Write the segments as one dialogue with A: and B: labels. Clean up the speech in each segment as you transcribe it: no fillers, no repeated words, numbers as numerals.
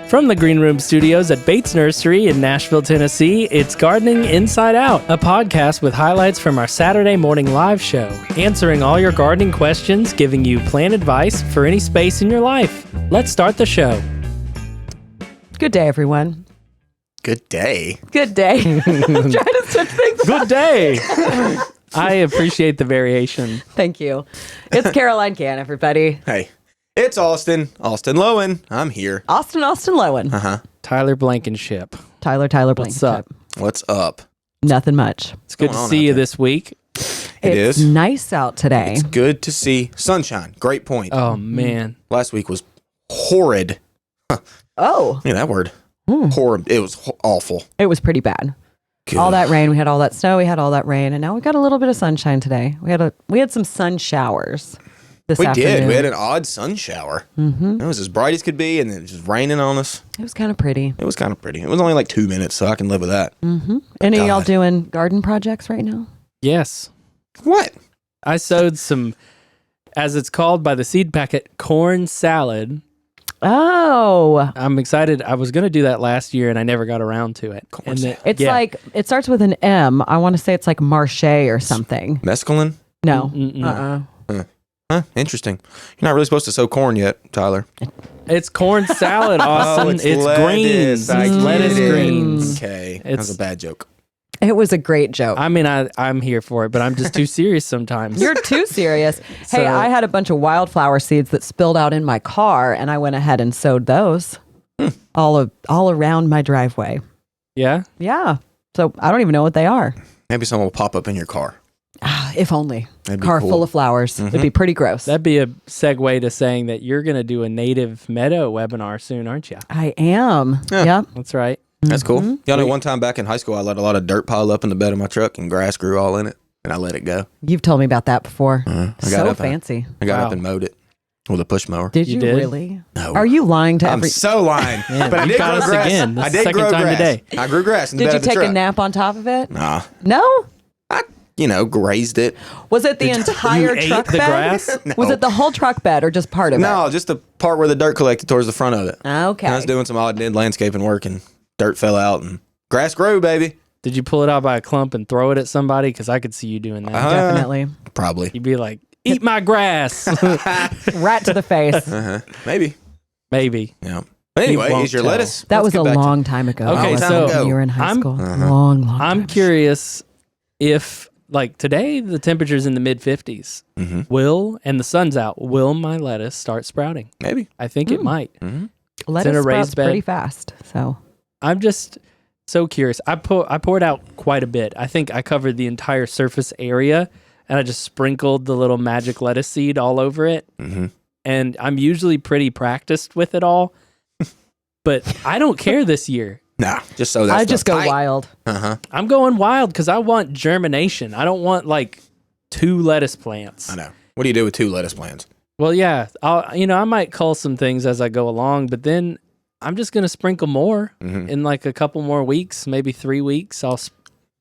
A: From the Green Room Studios at Bates Nursery in Nashville, Tennessee, it's Gardening Inside Out, a podcast with highlights from our Saturday morning live show, answering all your gardening questions, giving you plant advice for any space in your life. Let's start the show.
B: Good day, everyone.
C: Good day.
B: Good day. I'm trying to switch things up.
A: Good day. I appreciate the variation.
B: Thank you. It's Caroline Can, everybody.
C: Hey, it's Austin Lowen. I'm here.
B: Austin Lowen.
A: Tyler Blankenship.
B: Tyler
A: What's up?
C: What's up?
B: Nothing much.
A: It's good to
C: going on
A: see
C: out
A: you
C: there?
A: this week.
B: It's nice out today.
C: It's good to see sunshine. Great point.
A: Oh, man.
C: Last week was horrid.
B: Oh,
C: Yeah, that word. Horrid. It was awful.
B: it was pretty bad.
C: Good.
B: All that rain. We had all that snow. We had all that rain. And now we got a little bit of sunshine today. We had some sun showers this
C: We
B: afternoon.
C: did. We had an odd sun shower. Mm-hmm. It was as bright as could be, and it was just raining on us.
B: It was kind of pretty.
C: It was kind of pretty. It was only like 2 minutes, so I can live with that.
B: Any of y'all
C: God.
B: doing garden projects right now?
A: Yes.
C: What?
A: I sowed some, as it's called by the seed packet, corn salad.
B: Oh,
A: I'm excited. I was going to do that last year, and I never got around to it.
C: Corn
A: And
C: salad.
B: it's
A: yeah.
B: like, it starts with an M. I want to say it's like Marche or something.
C: Mescaline?
B: No.
A: Mm-mm.
C: Huh? Interesting. You're not really supposed to sow corn yet, Tyler.
A: It's corn salad, Austin. it's greens.
C: I
A: It's
C: get
A: lettuce
C: it.
A: greens.
C: Okay. That
A: It's-
C: was a bad joke.
B: It was a great joke.
A: I mean, I'm here for it, but I'm just too serious sometimes.
B: You're too serious.
A: So-
B: Hey, I had a bunch of wildflower seeds that spilled out in my car, and I went ahead and sowed those all around my driveway.
A: Yeah?
B: Yeah. So I don't even know what they are.
C: Maybe someone will pop up in your car.
B: If only.
C: That'd be
B: Car
C: cool.
B: full of flowers. It'd be pretty gross.
A: That'd be a segue to saying that you're going to do a native meadow webinar soon, aren't you?
B: I am.
C: Yeah.
B: Yep.
A: That's right.
C: That's cool. Y'all know one time back in high school, I let a lot of dirt pile up in the bed of my truck and grass grew all in it, and I let it go.
B: You've told me about that before.
C: I got
B: So
C: up and-
B: fancy.
C: I got
A: Wow.
C: up and mowed it with a push mower.
B: Did
A: You
B: you
A: did?
B: really?
C: No.
B: Are you lying to
C: I'm
B: every...
C: so lying.
A: Man,
C: but I
A: you
C: did
A: caught
C: grow
A: us
C: grass.
A: again. This
C: I
A: is the
C: did
A: second
C: grow
A: time
C: grass.
A: today.
C: I grew grass in the
B: Did
C: bed
B: you
C: of the
B: take
C: truck.
B: a nap on top of it?
C: Nah.
B: No?
C: I, grazed it.
B: Was it the entire
A: you ate
B: truck
A: the
B: bed?
A: grass?
C: No.
B: Was it the whole truck bed or just part of it?
C: No, just the part where the dirt collected towards the front of it.
B: Okay.
C: And I was doing some odd end landscaping work, and dirt fell out, and grass grew, baby.
A: Did you pull it out by a clump and throw it at somebody? Because I could see you doing that.
B: Definitely.
C: Probably.
A: You'd be like, eat my grass.
B: Right to the face.
C: Maybe.
A: Maybe.
C: Yeah. But anyway,
A: won't
C: is your
A: tell.
C: lettuce?
B: That
C: Let's
B: was
C: get
B: a
C: back to-
B: long time ago.
A: Okay,
B: That
A: so
B: wasn't when you were in high
A: I'm-
B: school. Long
A: I'm
B: time.
A: curious if, like, today the temperature's in the mid 50s. And the sun's out, will my lettuce start sprouting?
C: Maybe.
A: I think it might.
B: Lettuce
A: in a
B: sprouts
A: raised bed.
B: pretty fast. So
A: I'm just so curious. I poured out quite a bit. I think I covered the entire surface area, and I just sprinkled the little magic lettuce seed all over it. And I'm usually pretty practiced with it all, but I don't care this year.
C: Nah, just so that
B: I
C: stuff
B: just go
C: tight.
B: wild.
A: I'm going wild because I want germination. I don't want like 2 lettuce plants.
C: I know. What do you do with 2 lettuce plants?
A: Well, yeah, I might cull some things as I go along, but then I'm just gonna sprinkle more in like a couple more weeks, maybe 3 weeks. I'll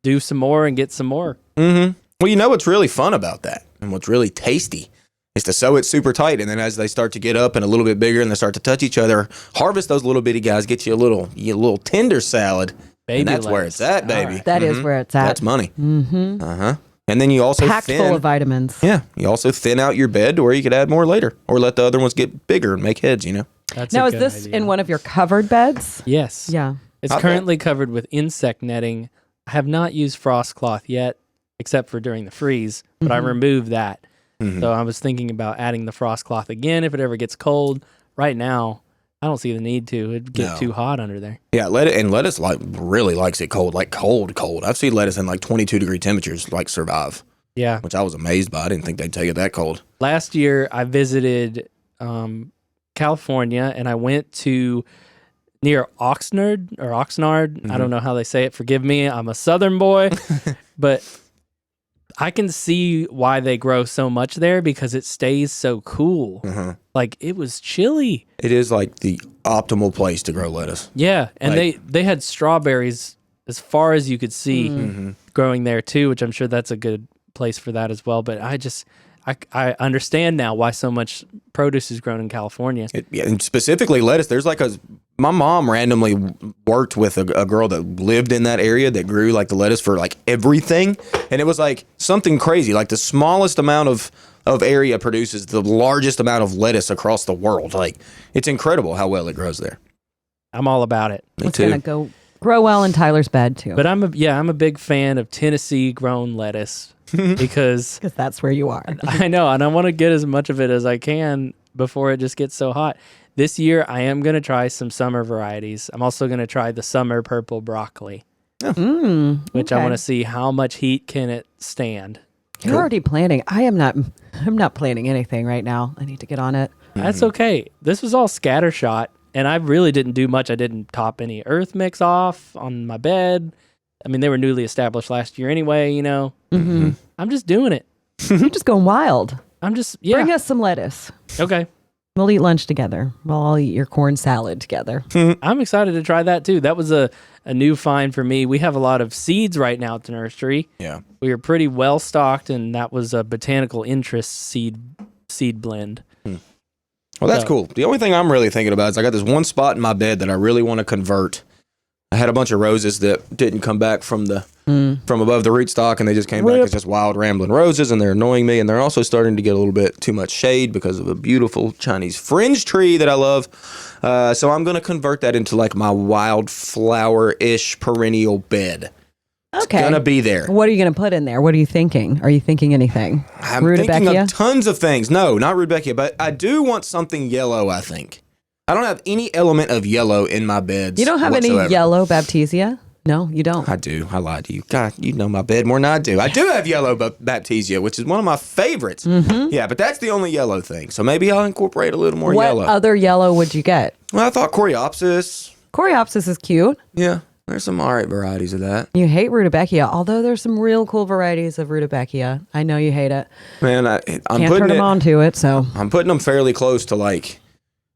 A: do some more and get some more.
C: Well, you know what's really fun about that, and what's really tasty, is to sow it super tight, and then as they start to get up and a little bit bigger, and they start to touch each other, harvest those little bitty guys, get you a little tender salad,
A: Baby
C: and that's where
A: lettuce.
C: it's at,
A: All
C: baby.
A: right.
B: That is where it's at.
C: That's money. And then you also
B: Packed full of vitamins.
C: Yeah, you also thin out your bed to where you could add more later, or let the other ones get bigger and make heads. You know.
A: That's
B: Now,
A: a
B: is
A: good
B: this
A: idea.
B: in one of your covered beds?
A: Yes.
B: Yeah.
A: It's
C: How'd
A: currently covered with insect netting. I have not used frost cloth yet, except for during the freeze, but I removed that. So I was thinking about adding the frost cloth again if it ever gets cold. Right now, I don't see the need to. It'd get
C: No.
A: too hot under there.
C: Yeah, lettuce really likes it cold, like cold. I've seen lettuce in like 22-degree temperatures like survive,
A: Yeah.
C: which I was amazed by. I didn't think they'd take it that cold.
A: Last year, I visited California, and I went to near Oxnard. I don't know how they say it. Forgive me. I'm a Southern boy, but I can see why they grow so much there because it stays so cool. Like, it was chilly.
C: It is like the optimal place to grow lettuce.
A: Yeah, and
C: Like-
A: they had strawberries as far as you could see growing there too, which I'm sure that's a good place for that as well. But I understand now why so much produce is grown in California.
C: Yeah, and specifically lettuce, there's like my mom randomly worked with a girl that lived in that area that grew like the lettuce for like everything. And it was like something crazy. Like the smallest amount of area produces the largest amount of lettuce across the world. Like it's incredible how well it grows there.
A: I'm all about it.
C: Me
B: It's
C: too.
B: gonna go grow well in Tyler's bed too.
A: But I'm a big fan of Tennessee grown lettuce because
B: Because that's where you are.
A: I know, and I want to get as much of it as I can before it just gets so hot. This year, I am going to try some summer varieties. I'm also going to try the summer purple broccoli, which I want to see how much heat can it stand.
B: You're already planning. I'm not planning anything right now. I need to get on it.
A: That's okay. This was all scattershot, and I really didn't do much. I didn't top any earth mix off on my bed. I mean, they were newly established last year anyway, you know.
B: Mm-hmm.
A: I'm just doing it.
B: You're just going wild.
A: I'm just,
B: Bring us some lettuce.
A: Okay.
B: We'll eat lunch together. We'll all eat your corn salad together.
A: I'm excited to try that too. That was a new find for me. We have a lot of seeds right now at the nursery.
C: Yeah.
A: We are pretty well stocked, and that was a botanical interest seed blend.
C: Well, that's
A: So-
C: cool. The only thing I'm really thinking about is I got this one spot in my bed that I really want to convert. I had a bunch of roses that didn't come back from above the rootstock, and they just came back as just wild rambling roses, and they're annoying me. And they're also starting to get a little bit too much shade because of a beautiful Chinese fringe tree that I love. So I'm going to convert that into like my wildflower-ish perennial bed.
B: Okay.
C: It's going to be there.
B: What are you going to put in there? What are you thinking? Are you thinking anything?
C: I'm thinking
B: Rudbeckia?
C: of tons of things. No, not Rudbeckia, but I do want something yellow, I think. I don't have any element of yellow in my beds.
B: You don't have
C: whatsoever.
B: any yellow baptisia? No, you don't.
C: I do. I lied to you. God, you know my bed more than I do. I do have yellow baptisia, which is one of my favorites. Yeah, but that's the only yellow thing. So maybe I'll incorporate a little more
B: What
C: yellow.
B: other yellow would you get?
C: Well, I thought Coreopsis.
B: Coreopsis is cute.
C: Yeah, there's some all right varieties of that.
B: You hate Rudbeckia, although there's some real cool varieties of Rudbeckia. I know you hate it.
C: Man, I'm
B: Can't
C: putting
B: turn them onto it, so.
C: I'm putting them fairly close to like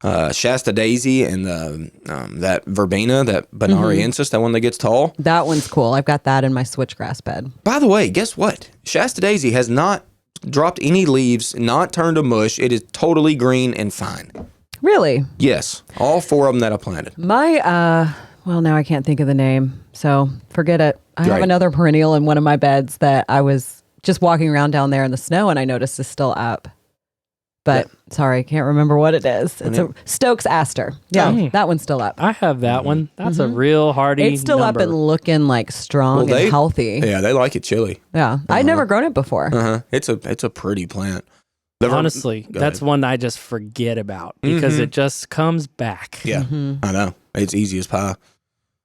C: Shasta Daisy and that Verbena, that Bonariensis, that one that gets tall.
B: That one's cool. I've got that in my switchgrass bed.
C: By the way, guess what? Shasta Daisy has not dropped any leaves, not turned to mush. It is totally green and fine.
B: Really?
C: Yes, all 4 of them that I planted.
B: My, well, now I can't think of the name, so forget it. I have
C: Right.
B: another perennial in one of my beds that I was just walking around down there in the snow and I noticed is still up. But sorry, can't remember what it is. It's a Stokes Aster. Yeah, that one's still up.
A: I have that one. That's a real hardy
B: It's still
A: number.
B: up and looking like strong and healthy.
C: Yeah, they like it chilly.
B: Yeah. I'd never grown it before.
C: It's a pretty plant.
A: Honestly,
C: Go
A: that's
C: ahead.
A: one I just forget about because it just comes back.
C: Yeah, I know. It's easy as pie.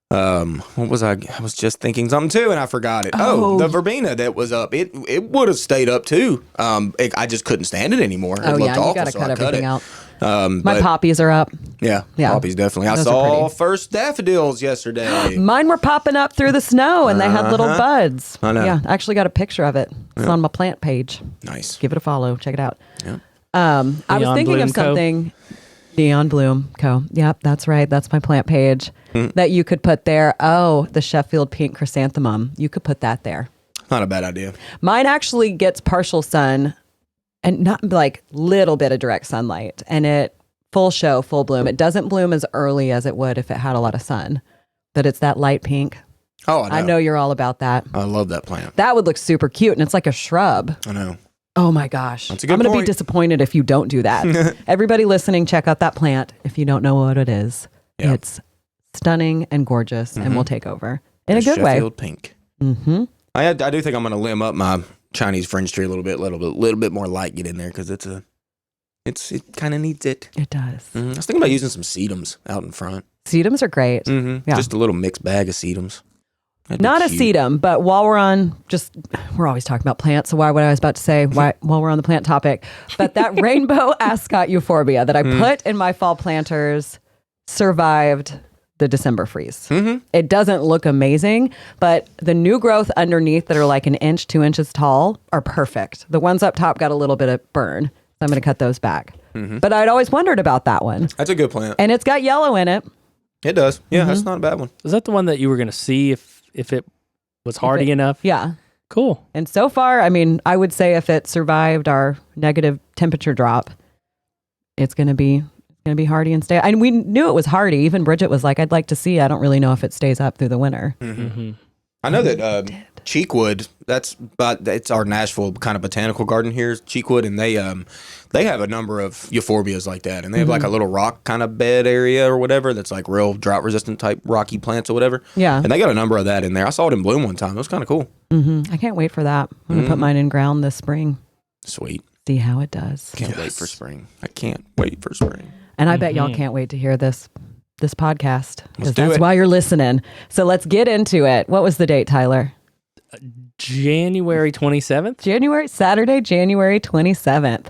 C: What was I was just thinking something too, and I forgot it. Oh, the verbena that was up. It would have stayed up too. I just couldn't stand it anymore. It
B: Oh,
C: looked
B: yeah.
C: awful,
B: You got to
C: so
B: cut
C: I cut
B: everything
C: it.
B: out.
C: My
B: My poppies are up.
C: Yeah,
B: Yeah.
C: poppies definitely. I
B: Those are
C: saw
B: pretty.
C: first daffodils yesterday.
B: Mine were popping up through the snow and they had little buds.
C: I know.
B: Yeah. I actually got a picture of it. It's on my plant page.
C: Nice.
B: Give it a follow. Check it out.
C: Yeah.
B: I was
A: Neon
B: thinking
A: Bloom
B: of
A: Co.
B: something. Neon Bloom Co. Yep, that's right. That's my plant page that you could put there. Oh, the Sheffield pink chrysanthemum. You could put that there.
C: Not a bad idea.
B: Mine actually gets partial sun and not like little bit of direct sunlight, and it full show, full bloom. It doesn't bloom as early as it would if it had a lot of sun, but it's that light pink.
C: Oh,
B: I know you're all about that.
C: I love that plant.
B: That would look super cute, and it's like a shrub.
C: I know.
B: Oh my gosh.
C: That's a good
B: I'm going to be
C: point.
B: disappointed if you don't do that. Everybody listening, check out that plant if you don't know what it is.
C: Yeah.
B: It's stunning and gorgeous and will take over in a
C: The
B: good way.
C: Sheffield pink.
B: Mm-hmm.
C: I do think I'm going to limb up my Chinese fringe tree a little bit more light get in there because it kind of needs it.
B: It does.
C: I was thinking about using some sedums out in front.
B: Sedums are great. Yeah.
C: Just a little mixed bag of sedums. That'd be
B: Not a
C: cute.
B: sedum, but while we're always talking about plants. So why would I was about to say while we're on the plant topic, but that rainbow ascot euphorbia that I put in my fall planters survived the December freeze. It doesn't look amazing, but the new growth underneath that are like an inch, 2 inches tall are perfect. The ones up top got a little bit of burn. So I'm going to cut those back. But I'd always wondered about that one.
C: That's a good plant.
B: And it's got yellow in it.
C: It does. Yeah, that's not a bad one.
A: Is that the one that you were going to see if it was hardy enough?
B: Yeah.
A: Cool.
B: And so far, I mean, I would say if it survived our negative temperature drop, it's going to be going to be hardy and stay. And we knew it was hardy. Even Bridget was like, I'd like to see. I don't really know if it stays up through the winter.
C: I know that Cheekwood, it's our Nashville kind of botanical garden here, Cheekwood, and they have a number of euphorbias like that, and they have like a little rock kind of bed area or whatever that's like real drought resistant type rocky plants or whatever.
B: Yeah.
C: And they got a number of that in there. I saw it in bloom one time. It was kind of cool.
B: I can't wait for that. I'm going to put mine in ground this spring.
C: Sweet.
B: See how it does.
C: Can't wait for spring. I can't wait for spring.
B: And I bet y'all can't wait to hear this podcast, because
C: do
B: that's
C: it.
B: why you're listening. So let's get into it. What was the date, Tyler?
A: January 27th.
B: Saturday, January 27th.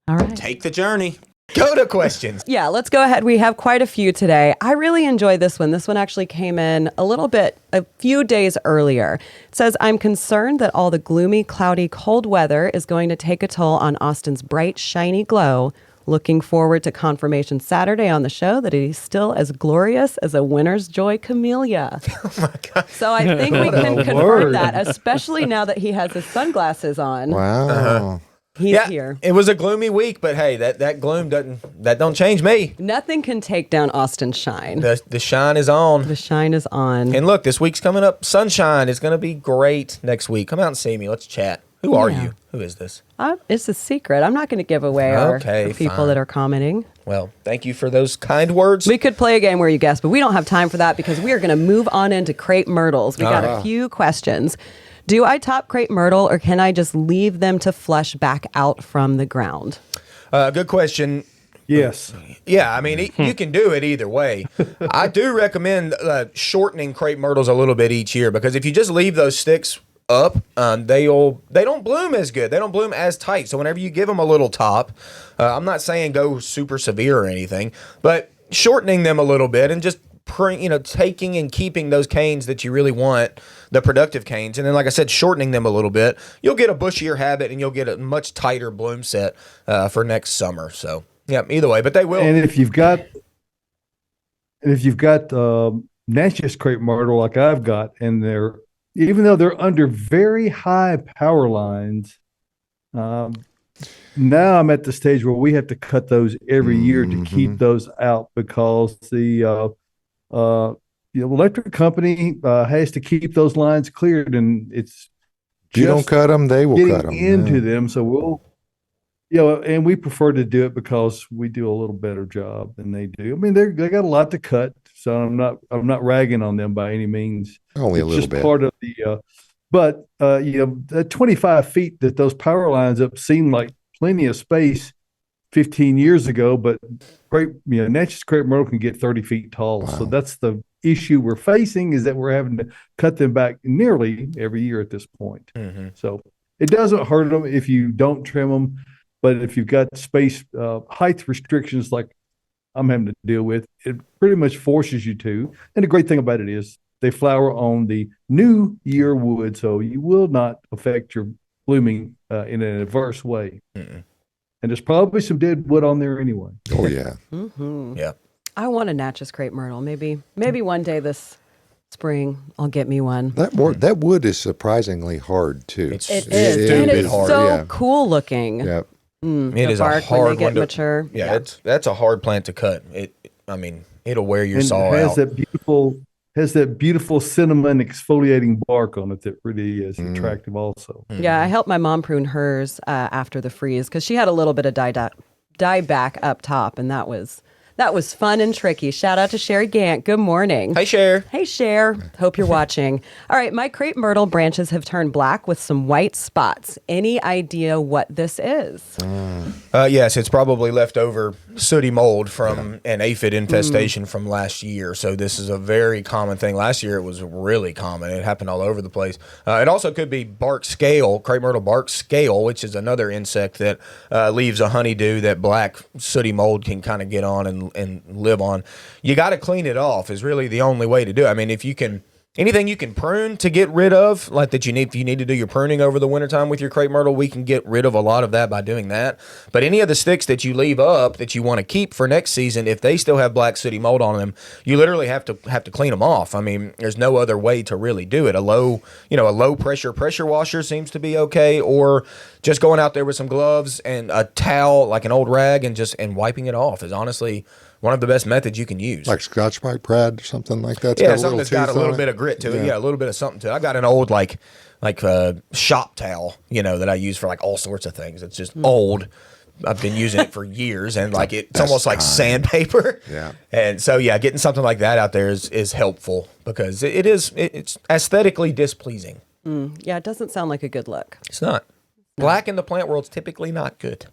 B: All right.
C: Take the journey. Go to questions.
B: Yeah, let's go ahead. We have quite a few today. I really enjoyed this one. This one actually came in a few days earlier. It says, I'm concerned that all the gloomy, cloudy, cold weather is going to take a toll on Austin's bright, shiny glow. Looking forward to confirmation Saturday on the show that he's still as glorious as a winter's joy camellia.
C: Oh my God.
B: So I think we can confirm that, especially now that he has his sunglasses on.
D: Wow.
B: He's here.
E: It was a gloomy week, but hey, that gloom don't change me.
B: Nothing can take down Austin's shine.
E: The shine is on.
B: The shine is on.
E: And look, this week's coming up. Sunshine is going to be great next week. Come out and see me. Let's chat. Who are you? Who is this?
B: It's a secret. I'm not going to give away our people
E: fine.
B: that are commenting.
E: Well, thank you for those kind words.
B: We could play a game where you guess, but we don't have time for that because we are going to move on into Crape Myrtles. We got a few questions. Do I top Crape Myrtle, or can I just leave them to flush back out from the ground?
E: Good question.
D: Yes.
E: Yeah, I mean, you can do it either way. I do recommend shortening Crape Myrtles a little bit each year, because if you just leave those sticks up, they don't bloom as good. They don't bloom as tight. So whenever you give them a little top, I'm not saying go super severe or anything, but shortening them a little bit and just taking and keeping those canes that you really want, the productive canes, and then, like I said, shortening them a little bit, you'll get a bushier habit and you'll get a much tighter bloom set for next summer. So yeah, either way, but they will.
D: And if you've got Natchez Crape Myrtle like I've got, and even though they're under very high power lines, now I'm at the stage where we have to cut those every year to keep those out, because the electric company has to keep those lines cleared, and it's
F: if you don't cut them, they will cut them
D: into them. So and we prefer to do it because we do a little better job than they do. I mean, they got a lot to cut, so I'm not ragging on them by any means.
F: Only a little bit.
D: Part of the, but at 25 feet that those power lines up seemed like plenty of space 15 years ago, but Natchez Crape Myrtle can get 30 feet tall. Wow. So that's the issue we're facing, is that we're having to cut them back nearly every year at this point. So it doesn't hurt them if you don't trim them, but if you've got space, height restrictions like I'm having to deal with, it pretty much forces you to. And the great thing about it is they flower on the new year wood, so you will not affect your blooming in an adverse way. And there's probably some dead wood on there anyway.
F: Oh, yeah.
E: Yeah.
B: I want a Natchez Crape Myrtle. Maybe one day this spring I'll get me one.
F: That wood is surprisingly hard, too.
B: It is. And it's so cool looking.
F: Yeah.
E: It is a hard
B: when they get
E: one to
B: mature.
E: Yeah, that's a hard plant to cut. It'll wear your saw out.
D: Has that beautiful cinnamon exfoliating bark on it that really is attractive also.
B: Yeah, I helped my mom prune hers after the freeze, because she had a little bit of dieback up top, and that was fun and tricky. Shout out to Sherry Gant. Good morning.
E: Hey, Cher.
B: Hey, Cher. Hope you're watching. All right, my Crape Myrtle branches have turned black with some white spots. Any idea what this is?
E: Yes, it's probably leftover sooty mold from an aphid infestation from last year. So this is a very common thing. Last year it was really common. It happened all over the place. It also could be bark scale, Crape Myrtle bark scale, which is another insect that leaves a honeydew that black sooty mold can kind of get on and live on. You got to clean it off is really the only way to do it. I mean, if anything you can prune to get rid of, like that you need, if you need to do your pruning over the wintertime with your crepe myrtle, we can get rid of a lot of that by doing that. But any of the sticks that you leave up that you want to keep for next season, if they still have black sooty mold on them, you literally have to clean them off. I mean, there's no other way to really do it. A low pressure washer seems to be okay, or just going out there with some gloves and a towel, like an old rag, and wiping it off is honestly one of the best methods you can use.
F: Like Scotch Brite Brad or something like that.
E: Yeah, something that's got a little bit of grit to it. Yeah, a little bit of something to it. I got an old like shop towel, that I use for like all sorts of things. It's just old. I've been using it for years, and like it's almost like sandpaper.
F: Yeah.
E: And so getting something like that out there is helpful because it's aesthetically displeasing.
B: Yeah, it doesn't sound like a good look.
E: It's not. Black in the plant world's typically not good.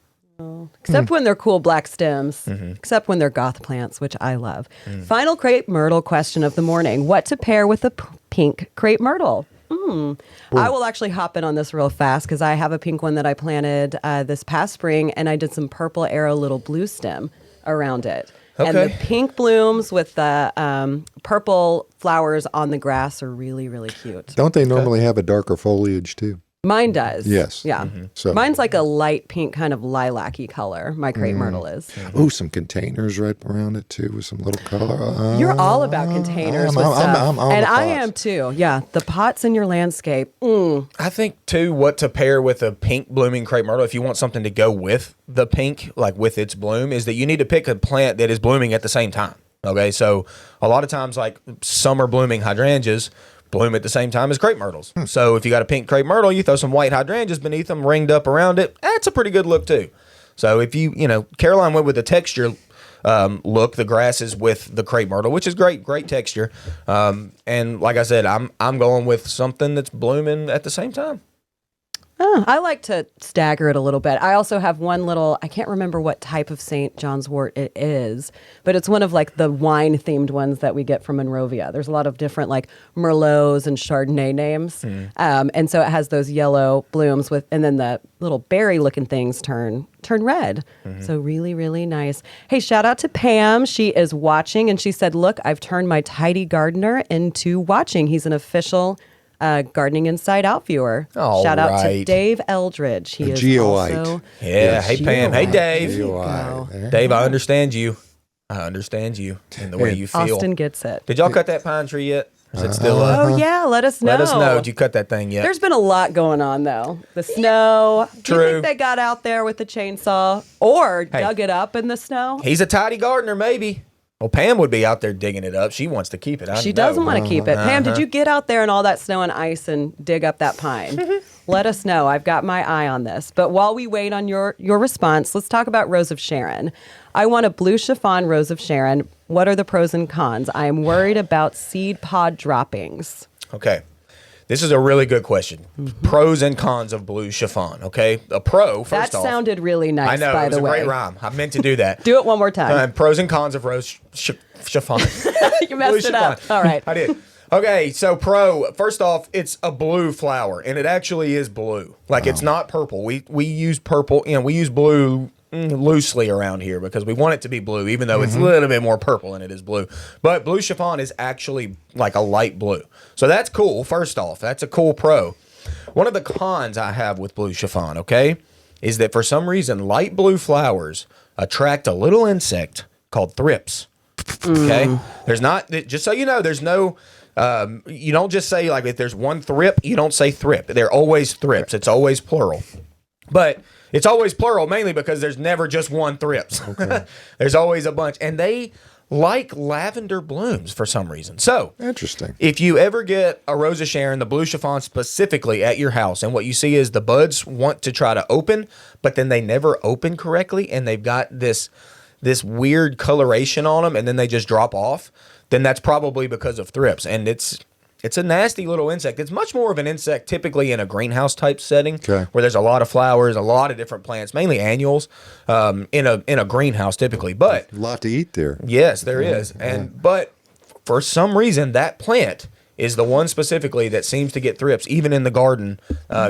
B: Except when they're cool black stems, except when they're goth plants, which I love. Final crepe myrtle question of the morning. What to pair with a pink crepe myrtle? I will actually hop in on this real fast because I have a pink one that I planted this past spring, and I did some purple arrow little blue stem around it.
E: Okay.
B: And the pink blooms with the purple flowers on the grass are really, really cute.
F: Don't they normally have a darker foliage too?
B: Mine does.
F: Yes.
B: Yeah.
F: So
B: Mine's like a light pink kind of lilac-y color. My crepe myrtle is.
F: oh, some containers right around it too with some little color.
B: You're all about containers with stuff.
F: I'm on
B: and
F: the
B: I
F: pots.
B: am too. Yeah. The pots in your landscape.
E: I think too, what to pair with a pink blooming crepe myrtle, if you want something to go with the pink, like with its bloom, is that you need to pick a plant that is blooming at the same time. Okay, so a lot of times, like summer blooming hydrangeas bloom at the same time as crepe myrtles. So if you got a pink crepe myrtle, you throw some white hydrangeas beneath them, ringed up around it. That's a pretty good look too. So if Caroline went with the texture look, the grasses with the crepe myrtle, which is great texture. And like I said, I'm going with something that's blooming at the same time.
B: I like to stagger it a little bit. I also have one little, I can't remember what type of St. John's wort it is, but it's one of like the wine themed ones that we get from Monrovia. There's a lot of different like Merlots and Chardonnay names. And so it has those yellow blooms and then the little berry looking things turn red. So really, really nice. Hey, shout out to Pam. She is watching and she said, look, I've turned my tidy gardener into watching. He's an official Gardening Inside Out viewer.
E: All
B: Shout out to
E: right.
B: Dave Eldridge. He is
F: GIOite.
B: also
E: Yeah. Hey, Pam. Hey, Dave.
F: GIO.
E: Dave, I understand you. I understand you and the way you feel.
B: Austin gets it.
E: Did y'all cut that pine tree yet? Or is it still up?
B: Oh yeah, let us know.
E: Let us know. Did you cut that thing yet?
B: There's been a lot going on though. The snow. Do you
E: True.
B: think they got out there with the chainsaw or dug it up in the snow?
E: He's a tidy gardener, maybe. Well, Pam would be out there digging it up. She wants to keep it.
B: She doesn't want to keep it. Pam, did you get out there in all that snow and ice and dig up that pine? Let us know. I've got my eye on this. But while we wait on your response, let's talk about Rose of Sharon. I want a blue chiffon Rose of Sharon. What are the pros and cons? I am worried about seed pod droppings.
E: Okay. This is a really good question. Pros and cons of blue chiffon. Okay. A pro, first
B: That
E: off.
B: sounded really nice,
E: I know.
B: by
E: It was
B: the
E: a
B: way.
E: great rhyme. I meant to do that.
B: Do it one more time.
E: Pros and cons of rose chiffon.
B: You messed it up.
E: chiffon.
B: All right.
E: I did. Okay, so pro, first off, it's a blue flower, and it actually is blue. Like, it's not purple. We use purple, we use blue loosely around here because we want it to be blue, even though it's a little bit more purple than it is blue. But blue chiffon is actually like a light blue. So that's cool, first off. That's a cool pro. One of the cons I have with blue chiffon, okay, is that for some reason, light blue flowers attract a little insect called thrips. Okay? There's not, just so you know, there's no... you don't just say, like, if there's one thrip, you don't say thrip. They're always thrips. It's always plural. But it's always plural mainly because there's never just one thrips. Okay. There's always a bunch. And they like lavender blooms for some reason. So
F: Interesting.
E: if you ever get a Rose of Sharon, the blue chiffon specifically at your house, and what you see is the buds want to try to open, but then they never open correctly, and they've got this weird coloration on them, and then they just drop off, then that's probably because of thrips. And it's a nasty little insect. It's much more of an insect typically in a greenhouse type setting where there's a lot of flowers, a lot of different plants, mainly annuals, in a greenhouse typically. But
F: A lot to eat there.
E: yes, there is. But for some reason that plant is the one specifically that seems to get thrips, even in the garden,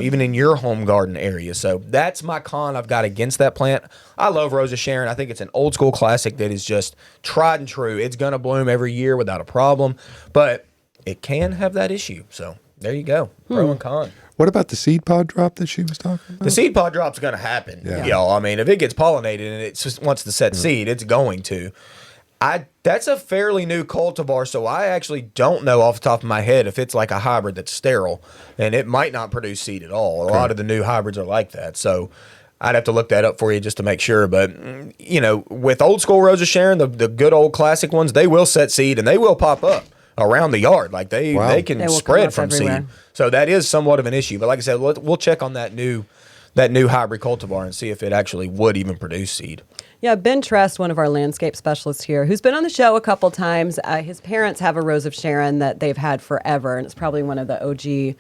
E: even in your home garden area. So that's my con I've got against that plant. I love Rose of Sharon. I think it's an old school classic that is just tried and true. It's going to bloom every year without a problem. But it can have that issue. So there you go, pro and con.
F: What about the seed pod drop that she was talking about?
E: The seed pod drop's going to happen.
F: Yeah.
E: Y'all. I mean, if it gets pollinated and it just wants to set seed, it's going to. That's a fairly new cultivar, so I actually don't know off the top of my head if it's like a hybrid that's sterile, and it might not produce seed at all. A lot of the new hybrids are like that, so I'd have to look that up for you just to make sure. But, with old school Rose of Sharon, the good old classic ones, they will set seed and they will pop up around the yard. Like they can
B: They will
E: spread
B: come up
E: from
B: everywhere.
E: seed. So that is somewhat of an issue. But like I said, we'll check on that new hybrid cultivar and see if it actually would even produce seed.
B: Yeah, Ben Trest, one of our landscape specialists here, who's been on the show a couple times. His parents have a Rose of Sharon that they've had forever, and it's probably one of the OG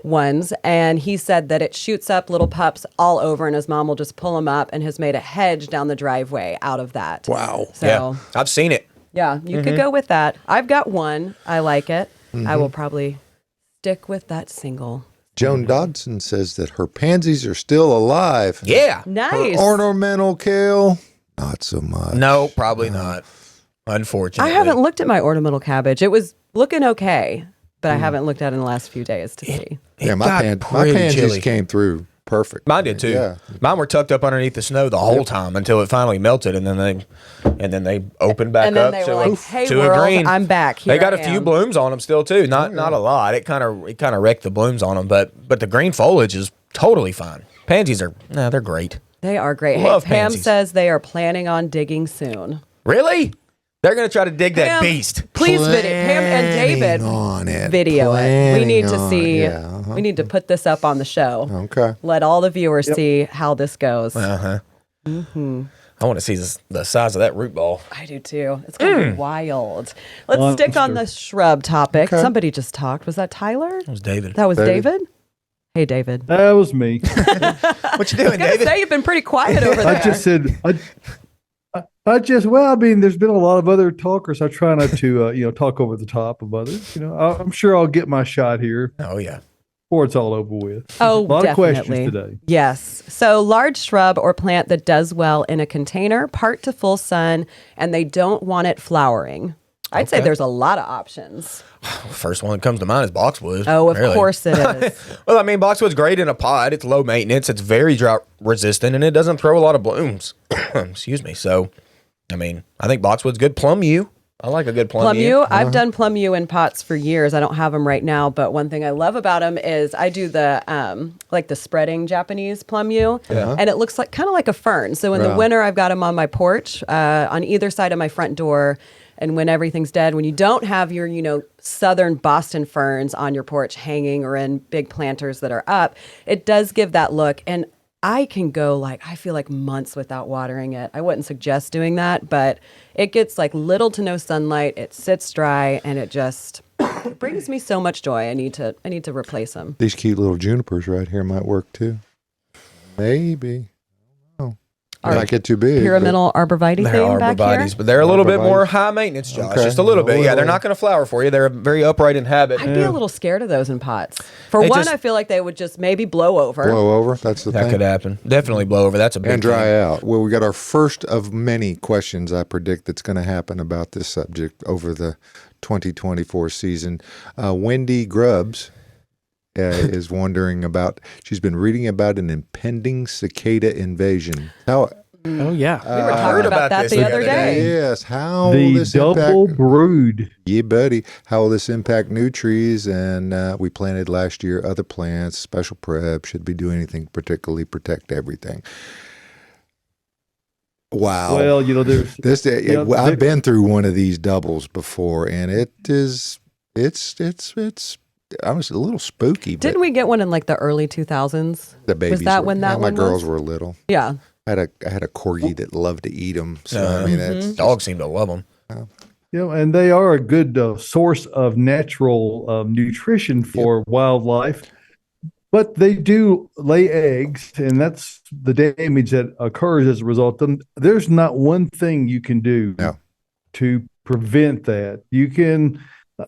B: ones. And he said that it shoots up little pups all over, and his mom will just pull them up, and has made a hedge down the driveway out of that.
C: Wow.
B: So,
E: Yeah, I've seen it.
B: yeah, you could go with that. I've got one. I like it. I will probably stick with that single.
F: Joan Dodson says that her pansies are still alive.
E: Yeah.
B: Nice.
F: Her ornamental kale, not so much.
E: No, probably not. Unfortunately.
B: I haven't looked at my ornamental cabbage. It was looking okay, but I haven't looked at it in the last few days to see.
F: Yeah, my
E: got pretty
F: pansies
E: chilly.
F: came through perfect.
E: Mine did too.
F: Yeah.
E: Mine were tucked up underneath the snow the whole time until it finally melted, and then they opened back
B: And then
E: up
B: they
E: to,
B: were like,
E: a,
B: "Hey,
E: to
B: world,
E: a green.
B: I'm back. Here
E: They got
B: I
E: a few
B: am."
E: blooms on them still too. Not a lot. It kind of wrecked the blooms on them, but the green foliage is totally fine. Pansies are they're great.
B: They are great.
E: Love
B: Hey, Pam
E: pansies.
B: says they are planning on digging soon.
E: Really? They're gonna try to dig that
B: Pam,
E: beast.
B: Please video. Pam and David
F: Planning on it.
B: video it. We need to
F: Planning
B: see.
F: on it. Yeah, uh-huh.
B: We need to put this up on the show.
F: Okay.
B: Let all the viewers see how this goes.
E: I want to see the size of that root ball.
B: I do too. It's gonna be wild. Let's stick on the shrub topic.
F: Okay.
B: Somebody just talked. Was that Tyler?
E: That was David.
B: That was
F: David.
B: David. Hey, David.
D: That was me.
E: What you doing,
B: I was gonna
E: David?
B: say you've been pretty quiet over there.
D: I just said, well, I mean, there's been a lot of other talkers. I try not to, talk over the top of others. I'm sure I'll get my shot here
E: Oh yeah.
D: before it's all over with.
B: Oh,
D: a lot
B: definitely.
D: of questions today.
B: Yes. So, large shrub or plant that does well in a container, part to full sun, and they don't want it flowering. I'd say there's a lot of options.
E: First one that comes to mind is boxwood.
B: Oh, of
E: really.
B: course it is.
E: Well, I mean, boxwood's great in a pot. It's low maintenance. It's very drought resistant, and it doesn't throw a lot of blooms. Excuse me. So, I mean, I think boxwood's good. Plum yew. I like a good plum yew.
B: Plum yew, I've done plum yew in pots for years. I don't have them right now, but one thing I love about them is I do the like the spreading Japanese plum yew, and it looks like kind of like a fern. So in the winter, I've got them on my porch on either side of my front door. And when everything's dead, when you don't have your, southern Boston ferns on your porch hanging or in big planters that are up, it does give that look. And I can go I feel like months without watering it. I wouldn't suggest doing that, but it gets little to no sunlight. It sits dry, and it just it brings me so much joy. I need to replace them.
F: These cute little junipers right here might work too. Maybe. I don't know. They might get too big.
B: Pyramidal arborvitae
E: They're
B: thing back here.
E: arborvitaes, but they're a little bit
F: Arborvitae.
E: more high maintenance, Josh.
F: Okay.
E: Just a little bit. Yeah, they're
F: little.
E: not going to flower for you. They're very upright in habit.
B: I'd be a little scared of those in pots. For
E: They
B: one,
E: just-
B: I feel like they would just maybe blow over.
F: Blow over. That's the
E: That
F: thing.
E: could happen. Definitely blow over. That's a big
F: And dry
E: thing.
F: out. Well, we got our first of many questions I predict that's going to happen about this subject over the 2024 season. Wendy Grubbs is wondering about, she's been reading about an impending cicada invasion. How,
A: Oh yeah.
B: We were talking about that
E: this
B: the other day.
F: yes, how will
D: The
F: this
D: double
F: impact?
D: brood.
F: Yeah, buddy. How will this impact new trees? And we planted last year other plants, special prep, should we do anything particularly protect everything? Wow.
D: Well, there's
F: This
D: Yeah,
F: I've been through one of these doubles before, and it's I was a little spooky. But
B: Didn't we get one in the early 2000s?
F: the babies
B: Was that
F: were-
B: when that
F: my
B: one
F: girls
B: was?
F: were little.
B: Yeah.
F: I had a corgi that loved to eat them. So I mean, that's
E: Dogs seem to love them.
D: and they are a good source of natural nutrition for wildlife. But they do lay eggs, and that's the damage that occurs as a result. And there's not one thing you can do
F: No.
D: to prevent that. You can.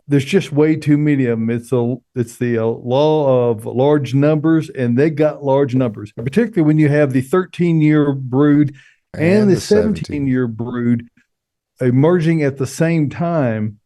D: There's just way too many of them. It's the law of large numbers, and they got large numbers. Particularly when you have the 13-year brood and the 17-year brood emerging at the same time,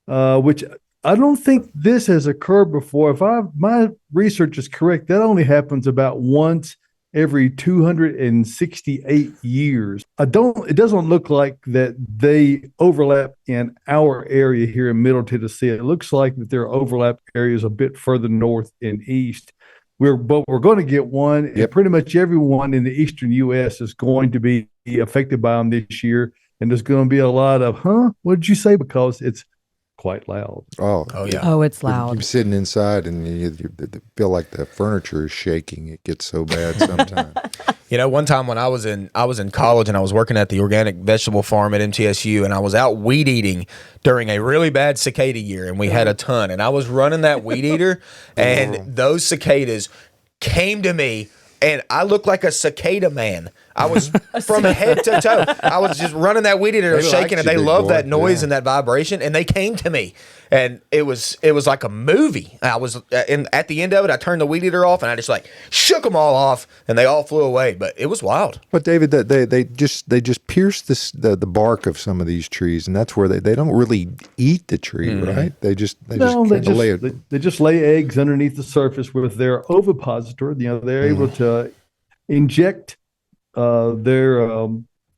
D: which I don't think this has occurred before. If my research is correct, that only happens about once every 268 years. It doesn't look like that they overlap in our area here in Middle Tennessee. It looks like that there are overlap areas a bit further north and east. But we're going to get one, and pretty much everyone in the eastern U.S. is going to be affected by them this year. And there's going to be a lot of, what did you say? Because it's quite loud.
F: Oh
E: yeah.
B: Oh, it's loud.
F: You're sitting inside and you feel like the furniture is shaking. It gets so bad sometimes.
E: One time when I was in college and I was working at the organic vegetable farm at MTSU, and I was out weed eating during a really bad cicada year, and we had a ton, and I was running that weed eater, and those cicadas came to me, and I looked like a cicada man. I was from head to toe. I was just running that weed eater, shaking, and they love that noise and that vibration, and they came to me, and it was like a movie. I was at the end of it, I turned the weed eater off, and I just shook them all off, and they all flew away. But it was wild.
F: But David, they just pierce the bark of some of these trees, and that's where they don't really eat the tree, right? They just lay it.
D: They just lay eggs underneath the surface with their ovipositor. They're able to inject their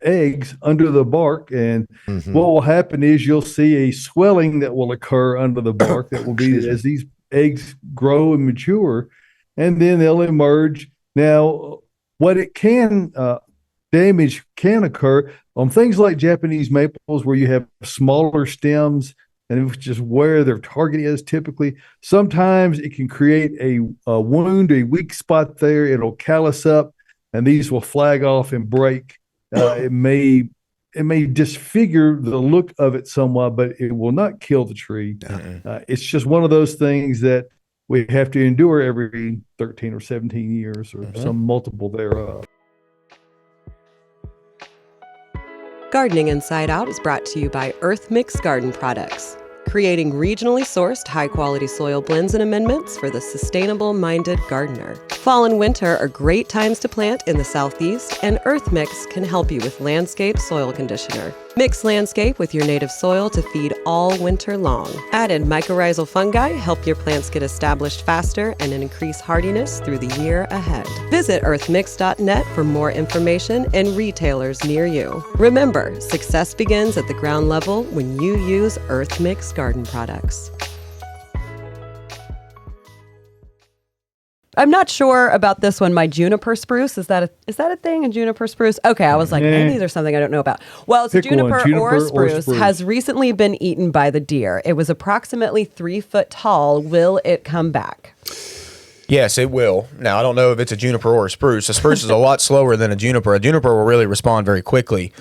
D: eggs under the bark, and what will happen is you'll see a swelling that will occur under the bark that will be as these eggs grow and mature, and then they'll emerge. Now, what it can damage can occur on things like Japanese maples where you have smaller stems, and which is where their target is typically. Sometimes it can create a wound, a weak spot there. It'll callus up, and these will flag off and break. It may disfigure the look of it somewhat, but it will not kill the tree. It's just one of those things that we have to endure every 13 or 17 years or some multiple thereof.
G: Gardening Inside Out is brought to you by Earth Mix Garden Products, creating regionally sourced high-quality soil blends and amendments for the sustainable-minded gardener. Fall and winter are great times to plant in the Southeast, and Earth Mix can help you with Landscape Soil Conditioner. Mix landscape with your native soil to feed all winter long. Added mycorrhizal fungi help your plants get established faster and increase hardiness through the year ahead. Visit earthmix.net for more information and retailers near you. Remember, success begins at the ground level when you use Earth Mix garden products.
B: I'm not sure about this one. My juniper spruce, is that a thing? A juniper spruce? Okay, I was like, maybe there's something I don't know about. Well, it's a juniper or spruce has recently been eaten by the deer. It was approximately 3 foot tall. Will it come back?
E: Yes, it will. Now, I don't know if it's a juniper or a spruce. A spruce is a lot slower than a juniper. A juniper will really respond very quickly.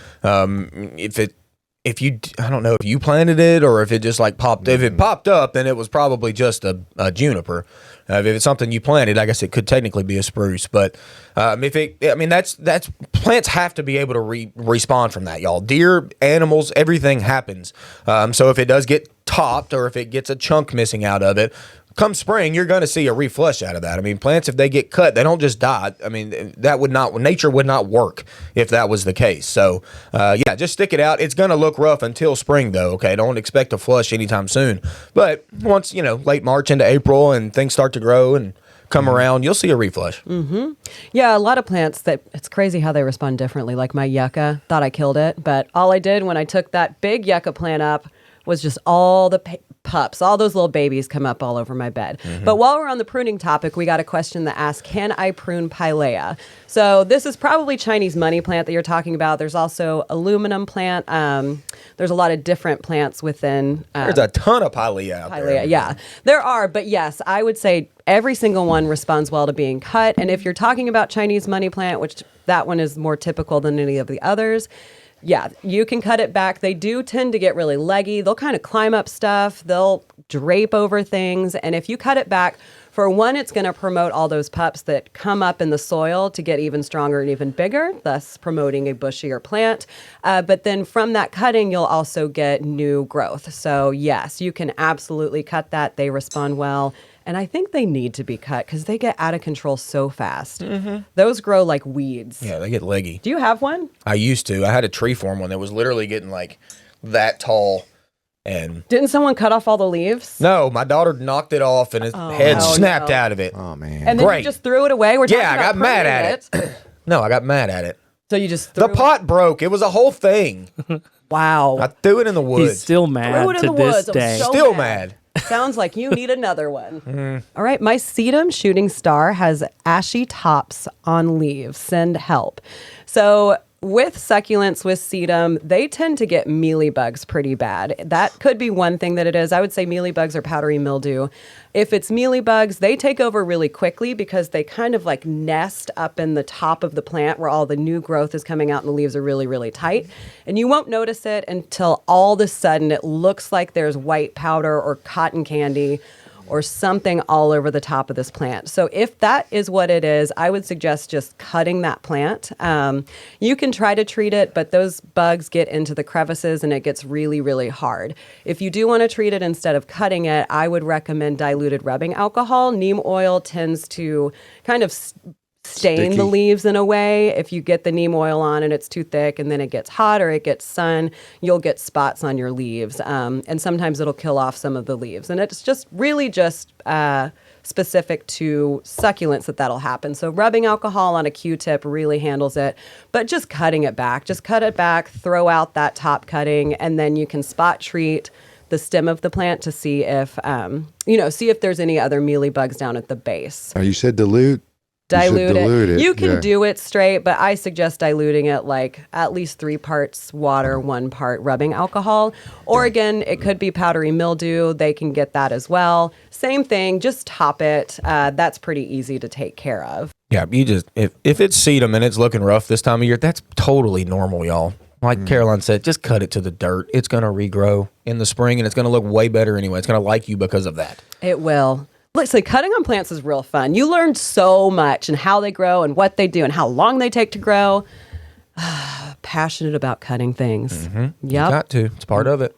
E: If you, I don't know if you planted it or if it just popped. If it popped up, then it was probably just a juniper. If it's something you planted, I guess it could technically be a spruce. But that's plants have to be able to respond from that, y'all. Deer, animals, everything happens. So if it does get topped or if it gets a chunk missing out of it, come spring, you're going to see a reflush out of that. I mean, plants, if they get cut, they don't just die. I mean, nature would not work if that was the case. So, just stick it out. It's going to look rough until spring, though, okay? Don't expect a flush anytime soon. But once, late March into April and things start to grow and come around, you'll see a reflush.
B: Mm-hmm. Yeah, a lot of plants it's crazy how they respond differently. Like my yucca, thought I killed it, but all I did when I took that big yucca plant up was just all the pups, all those little babies come up all over my bed. But while we're on the pruning topic, we got a question that asks, can I prune pilea? So this is probably Chinese money plant that you're talking about. There's also aluminum plant. There's a lot of different plants within.
E: There's a ton of pilea out there.
B: Yeah, there are. But yes, I would say every single one responds well to being cut. And if you're talking about Chinese money plant, which that one is more typical than any of the others, yeah, you can cut it back. They do tend to get really leggy. They'll kind of climb up stuff. They'll drape over things. And if you cut it back, for one, it's going to promote all those pups that come up in the soil to get even stronger and even bigger, thus promoting a bushier plant. But then from that cutting, you'll also get new growth. So yes, you can absolutely cut that. They respond well. And I think they need to be cut because they get out of control so fast. Those grow like weeds.
E: Yeah, they get leggy.
B: Do you have one?
E: I used to. I had a tree form one that was literally getting like that tall And
G: Didn't someone cut off all the leaves?
E: no, my daughter knocked it off and his head
G: no.
E: snapped out of it.
F: Oh man.
G: And then
E: Great.
G: you just threw it away? We're talking
E: Yeah, I
G: about
E: got mad at
G: pruning
E: it. No, I got mad at it.
G: So you just threw
E: The pot broke. It was a whole thing.
G: Wow.
E: I threw it in the woods.
A: He's still mad
G: Threw it in
A: to
G: the
A: this
G: woods. I'm
A: day.
G: so
E: Still mad.
G: Sounds like you need another one. All right. My sedum shooting star has ashy tops on leaves. Send help. So with succulents, with sedum, they tend to get mealybugs pretty bad. That could be one thing that it is. I would say mealybugs or powdery mildew. If it's mealybugs, they take over really quickly because they kind of like nest up in the top of the plant where all the new growth is coming out and the leaves are really, really tight. And you won't notice it until all of a sudden it looks like there's white powder or cotton candy or something all over the top of this plant. So if that is what it is, I would suggest just cutting that plant. You can try to treat it, but those bugs get into the crevices and it gets really, really hard. If you do want to treat it instead of cutting it, I would recommend diluted rubbing alcohol. Neem oil tends to kind of stain
F: Sticky.
G: the leaves in a way. If you get the neem oil on and it's too thick and then it gets hot or it gets sun, you'll get spots on your leaves. And sometimes it'll kill off some of the leaves. And it's just really just specific to succulents that'll happen. So rubbing alcohol on a Q-tip really handles it, but just cutting it back. Just cut it back, throw out that top cutting, and then you can spot treat the stem of the plant to see if, see if there's any other mealybugs down at the base.
F: You said dilute.
G: Dilute it. You can
F: yeah.
G: do it straight, but I suggest diluting it like at least 3 parts water, 1 part rubbing alcohol. Or again, it could be powdery mildew. They can get that as well. Same thing, just top it. That's pretty easy to take care of.
E: Yeah, you just if it's sedum and it's looking rough this time of year, that's totally normal, y'all. Like Caroline said, just cut it to the dirt. It's going to regrow in the spring, and it's going to look way better anyway. It's going to like you because of that.
G: It will. Listen, cutting on plants is real fun. You learn so much and how they grow and what they do and how long they take to grow. Passionate about cutting things.
E: Mm-hmm. You
G: Yep.
E: got to. It's part of it.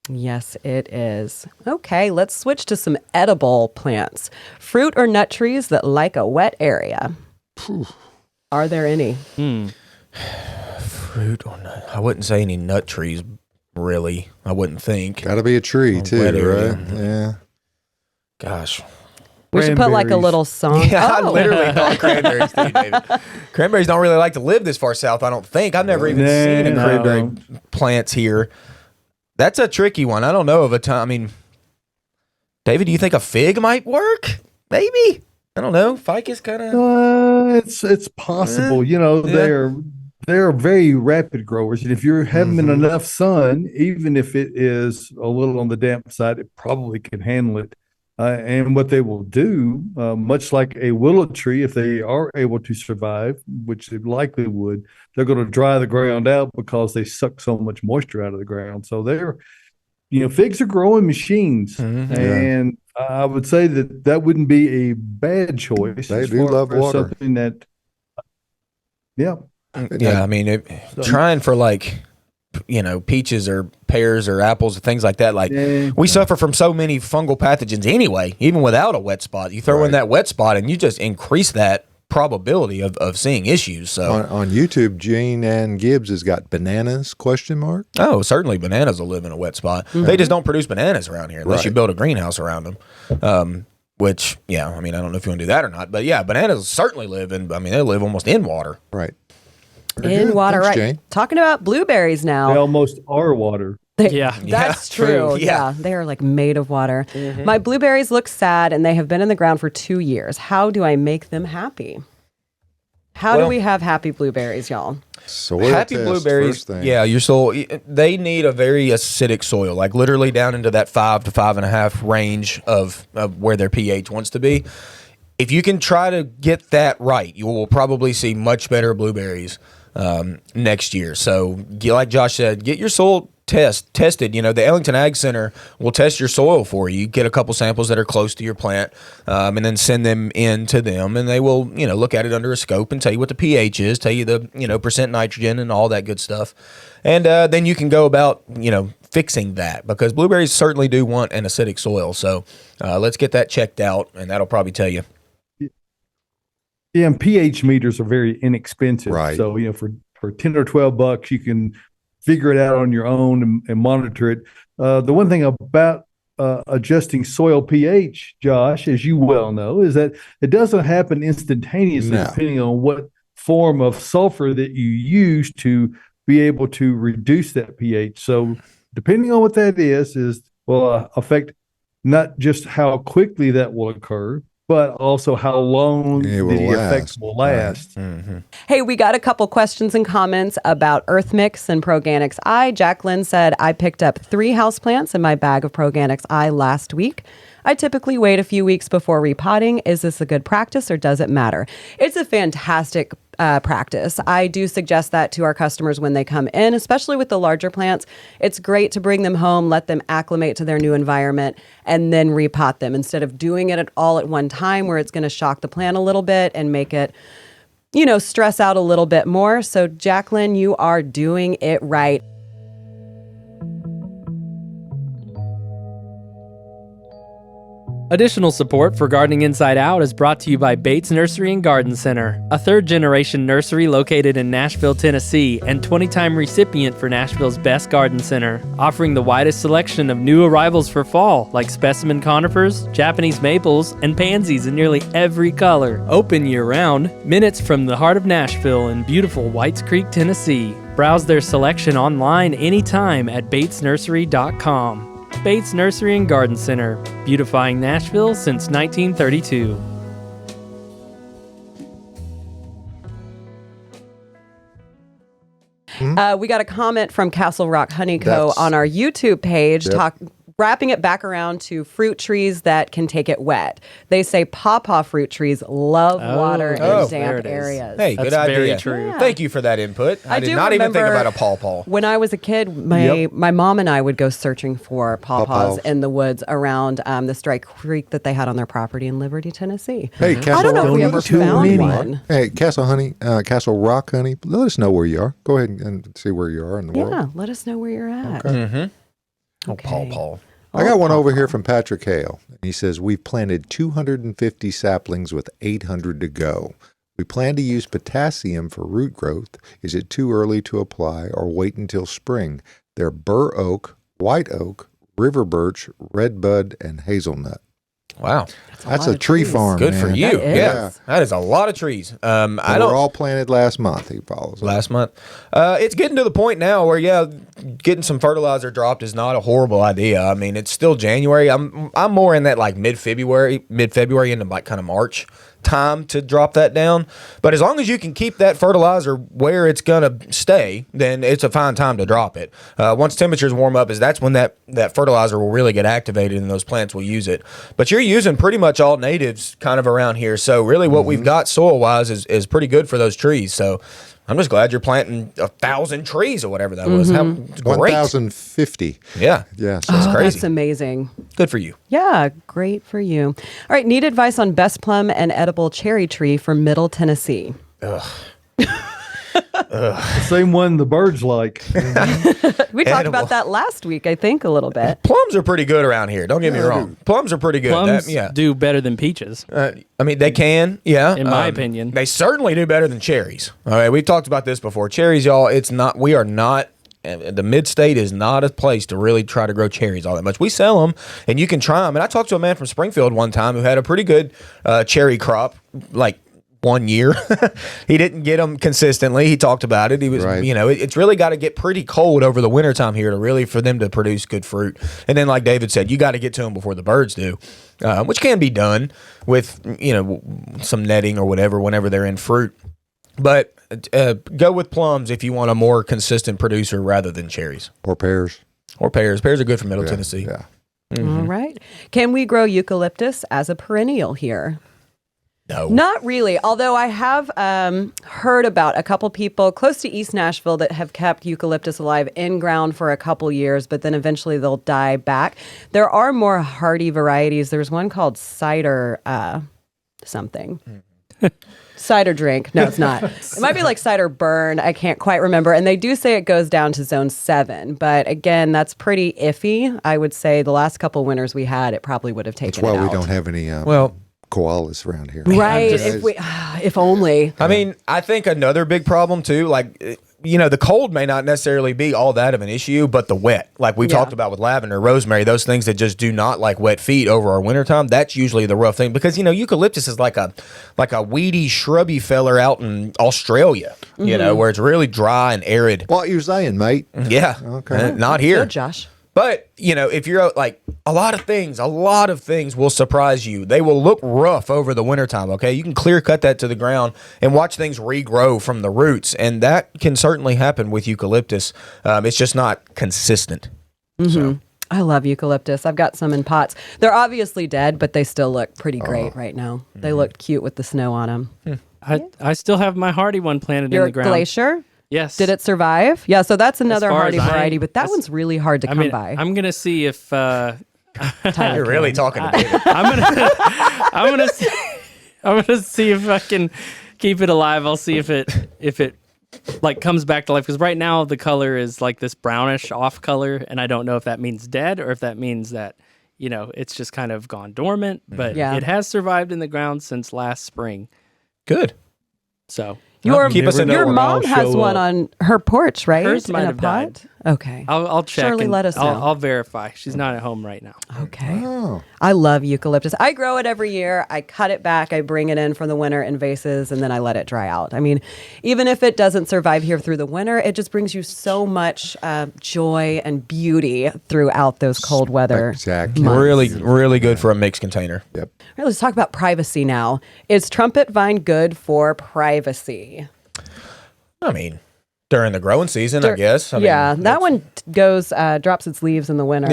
G: Yes, it is. Okay, let's switch to some edible plants. Fruit or nut trees that like a wet area. Are there any?
E: Fruit or nut? I wouldn't say any nut trees, really. I wouldn't think.
F: Got to be a tree too,
E: wet area.
F: right? Yeah.
E: Gosh.
G: We should put like a
D: Cranberries.
G: little song.
E: Yeah, I
G: Oh.
E: literally thought cranberries too, David. Cranberries don't really like to live this far south, I don't think. I've never even seen a
D: No.
E: cranberry plants here. That's a tricky one. I don't know of a time. I mean, David, do you think a fig might work? Maybe. I don't know. Ficus kind of.
D: It's possible.
E: Yeah.
D: They're very rapid growers, and if you're having enough sun, even if it is a little on the damp side, it probably can handle it. And what they will do, much like a willow tree, if they are able to survive, which they likely would, they're going to dry the ground out because they suck so much moisture out of the ground. So figs are growing machines, and I would say that wouldn't be a bad choice.
F: They
D: as
F: do
D: far
F: love
D: as
F: water.
D: Something that, yeah.
E: Yeah, I mean, trying for peaches or pears or apples or things like that. Like we suffer from so many fungal pathogens anyway, even without a wet spot. You throw in that wet spot and you just increase that probability of seeing issues. So
F: On YouTube, Jane Ann Gibbs has got bananas, ?
E: Oh, certainly bananas will live in a wet spot. They just don't produce bananas around here unless you build a greenhouse around them. Which, yeah, I mean, I don't know if you want to do that or not. But yeah, bananas certainly they live almost in water.
F: Right.
G: In water,
F: Thanks,
G: right?
F: Jane.
G: Talking about blueberries
D: They
G: now.
D: almost are water.
A: Yeah.
G: That's
E: true.
G: true.
E: Yeah.
G: Yeah, they are like made of water. My blueberries look sad and they have been in the ground for 2 years. How do I make them happy? How do
E: Well-
G: we have happy blueberries, y'all?
F: Soil
E: Happy
F: test,
E: blueberries,
F: first thing.
E: yeah, your soil, they need a very acidic soil, like literally down into that 5 to 5.5 range of where their pH wants to be. If you can try to get that right, you will probably see much better blueberries next year. So, like Josh said, get your soil tested. The Ellington Ag Center will test your soil for you. Get a couple samples that are close to your plant, and then send them in to them, and they will, look at it under a scope and tell you what the pH is, tell you the, percent nitrogen and all that good stuff. And then you can go about, fixing that, because blueberries certainly do want an acidic soil. So let's get that checked out, and that'll probably tell you.
D: Yeah, and pH meters are very inexpensive.
F: Right.
D: So, for $10 or $12, you can figure it out on your own and monitor it. The one thing about adjusting soil pH, Josh, as you well know, is that it doesn't happen instantaneously, depending on what form of sulfur that you use to be able to reduce that pH. So depending on what that is will affect not just how quickly that will occur, but also how long the effects will last.
E: Right. Mm-hmm.
B: Hey, we got a couple questions and comments about Earth Mix and Proganics I. Jacqueline said, I picked up 3 houseplants in my bag of Proganics I last week. I typically wait a few weeks before repotting. Is this a good practice or does it matter? It's a fantastic practice. I do suggest that to our customers when they come in, especially with the larger plants. It's great to bring them home, let them acclimate to their new environment, and then repot them instead of doing it all at one time where it's going to shock the plant a little bit and make it, stress out a little bit more. So Jacqueline, you are doing it right.
A: Additional support for Gardening Inside Out is brought to you by Bates Nursery and Garden Center, a third-generation nursery located in Nashville, Tennessee, and 20-time recipient for Nashville's Best Garden Center, offering the widest selection of new arrivals for fall, like specimen conifers, Japanese maples, and pansies in nearly every color. Open year-round, minutes from the heart of Nashville in beautiful Whites Creek, Tennessee. Browse their selection online anytime at batesnursery.com. Bates Nursery and Garden Center, beautifying Nashville since 1932.
B: We got a comment from Castle Rock Honey Co. on our YouTube page wrapping it back around to fruit trees that can take it wet. They say pawpaw fruit trees love water in damp areas.
E: Hey,
A: That's
E: good idea.
A: very true.
B: Yeah.
E: Thank you for that input. I did
B: do
E: not even think
B: remember
E: about a pawpaw.
B: When I was a kid, my mom and I would go searching for pawpaws in the woods around the Strike Creek that they had on their property in Liberty, Tennessee.
F: Hey,
B: I don't know if we ever found one.
F: Hey, Castle Rock Honey, let us know where you are. Go ahead and see where you are in the world.
B: Yeah, let us know where you're at.
F: Okay.
B: Okay.
E: Pawpaw.
F: I got one over here from Patrick Hale. He says, we've planted 250 saplings with 800 to go. We plan to use potassium for root growth. Is it too early to apply or wait until spring? They're bur oak, white oak, river birch, redbud, and hazelnut.
E: Wow.
F: That's a tree farm,
E: Good
F: man.
E: for you.
B: That is.
E: Yeah. That is a lot of trees.
F: They were all planted last month, he follows.
E: Last month. It's getting to the point now where, getting some fertilizer dropped is not a horrible idea. I mean, it's still January. I'm more in that like mid-February into like kind of March time to drop that down. But as long as you can keep that fertilizer where it's going to stay, then it's a fine time to drop it. Once temperatures warm up, that's when that fertilizer will really get activated and those plants will use it. But you're using pretty much all natives kind of around here. So really what we've got soil-wise is pretty good for those trees. So I'm just glad you're planting 1,000 trees or whatever that was. Great.
F: 1,050.
E: Yeah.
F: Yeah. So
E: That's crazy.
B: That's amazing.
E: Good for you.
B: Yeah, great for you. All right, need advice on best plum and edible cherry tree for Middle Tennessee.
D: Same one the birds like.
B: We talked
E: Edible.
B: about that last week, I think, a little bit.
E: Plums are pretty good around here. Don't get me wrong. Plums are pretty good.
A: Plums
E: That-
A: do better than peaches.
E: I mean, they can,
A: In my opinion.
E: They certainly do better than cherries. All right, we've talked about this before. Cherries, y'all, we are not, the mid-state is not a place to really try to grow cherries all that much. We sell them, and you can try them. And I talked to a man from Springfield one time who had a pretty good cherry crop, like 1 year. He didn't get them consistently. He talked about it. He was,
F: Right.
E: it's really got to get pretty cold over the wintertime here for them to produce good fruit. And then, like David said, you got to get to them before the birds do, which can be done with, some netting or whatever whenever they're in fruit. But go with plums if you want a more consistent producer rather than cherries.
F: Or pears.
E: Or pears. Pears are good for Middle Tennessee.
F: Yeah.
B: All right. Can we grow eucalyptus as a perennial here?
E: No.
B: Not really, although I have heard about a couple people close to East Nashville that have kept eucalyptus alive in ground for a couple years, but then eventually they'll die back. There are more hardy varieties. There's one called cider something. Cider drink. No, it's not. It might be like cider burn. I can't quite remember. And they do say it goes down to zone 7. But again, that's pretty iffy. I would say the last couple winters we had, it probably would have taken
F: That's why
B: it out.
F: we don't have any koalas around here.
B: Right.
A: Just-
B: If only.
E: I mean, I think another big problem too, like the cold may not necessarily be all that of an issue, but the wet, like we talked about with lavender, rosemary, those things that just do not like wet feet over our wintertime, that's usually the rough thing because, eucalyptus is like a weedy, shrubby feller out in Australia, where it's really dry and arid.
F: What you saying, mate?
E: Yeah.
F: Okay.
E: Not here.
B: Good, Josh.
E: But, if you're like a lot of things will surprise you. They will look rough over the wintertime, okay? You can clear cut that to the ground and watch things regrow from the roots. And that can certainly happen with eucalyptus. It's just not consistent. So.
B: I love eucalyptus. I've got some in pots. They're obviously dead, but they still look pretty great right now. They looked cute with the snow on them.
A: I still have my hardy one planted in
B: Your
A: the ground.
B: glacier?
A: Yes.
B: Did it survive? Yeah, so that's another
A: far
B: hardy
A: as
B: variety, but that one's really hard to come by.
A: I'm gonna see if
B: Tyler
E: You're really talking to David.
A: I'm gonna see if I can keep it alive. I'll see if it like comes back to life because right now the color is like this brownish off color, and I don't know if that means dead or if that means that it's just kind of gone dormant. But it has survived in the ground since last spring.
E: Good.
A: So.
E: Keep us in
B: Your
E: the
B: mom has one on her porch, right?
A: Hers might
B: in a
A: have
B: pot?
A: died.
B: Okay.
A: I'll check.
B: Surely
A: and
B: let us know.
A: I'll verify. She's not at home right now.
B: Okay. I love eucalyptus. I grow it every year. I cut it back. I bring it in from the winter in vases, and then I let it dry out. I mean, even if it doesn't survive here through the winter, it just brings you so much joy and beauty throughout those cold weather.
F: Exactly.
B: months.
E: Really, really good for a mixed container.
F: Yep.
B: All right, let's talk about privacy now. Is trumpet vine good for privacy?
E: I mean, during the growing season, I guess.
B: That one goes drops its leaves in the winter.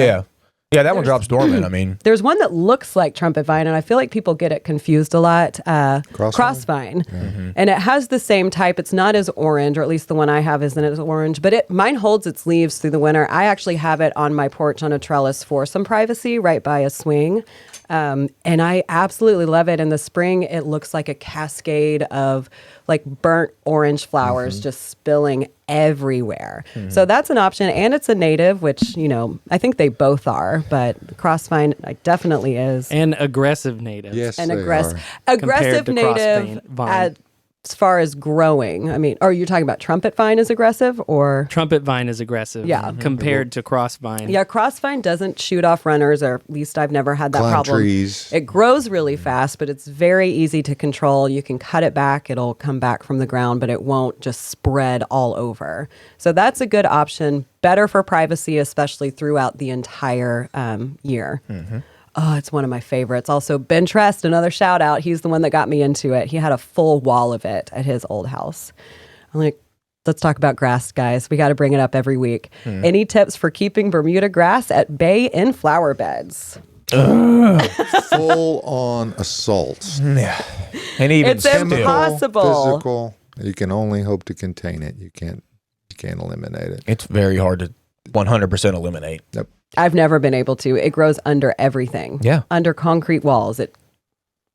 E: Yeah, that one drops dormant. I mean,
B: There's one that looks like trumpet vine, and I feel like people get it confused a lot. Crossvine. And it has the same type. It's not as orange, or at least the one I have isn't as orange, but mine holds its leaves through the winter. I actually have it on my porch on a trellis for some privacy right by a swing. And I absolutely love it. In the spring, it looks like a cascade of like burnt orange flowers just spilling everywhere. So that's an option. And it's a native, which, I think they both are, but crossvine definitely is.
A: And aggressive native.
F: Yes,
B: An
F: they
B: aggressive
A: to
B: native
A: vine.
B: as far as growing. I mean, are you talking about trumpet vine is aggressive or?
A: Trumpet vine is aggressive.
B: Yeah.
A: Compared to crossvine.
B: Yeah, crossvine doesn't shoot off runners, or at least I've never had that
F: Climb
B: problem.
F: trees.
B: It grows really fast, but it's very easy to control. You can cut it back; it'll come back from the ground, but it won't just spread all over. So that's a good option. Better for privacy, especially throughout the entire year. Oh, it's one of my favorites. Also, Ben Trest, another shout out. He's the one that got me into it. He had a full wall of it at his old house. I'm like, let's talk about grass, guys. We got to bring it up every week. Any tips for keeping Bermuda grass at bay in flower beds?
F: Full on assaults.
E: yeah. And even
B: It's
E: still.
B: impossible.
F: Physical. You can only hope to contain it. You can't eliminate it.
E: It's very hard to 100% eliminate.
F: Yep.
B: I've never been able to. It grows under everything.
E: Yeah.
B: Under concrete walls. It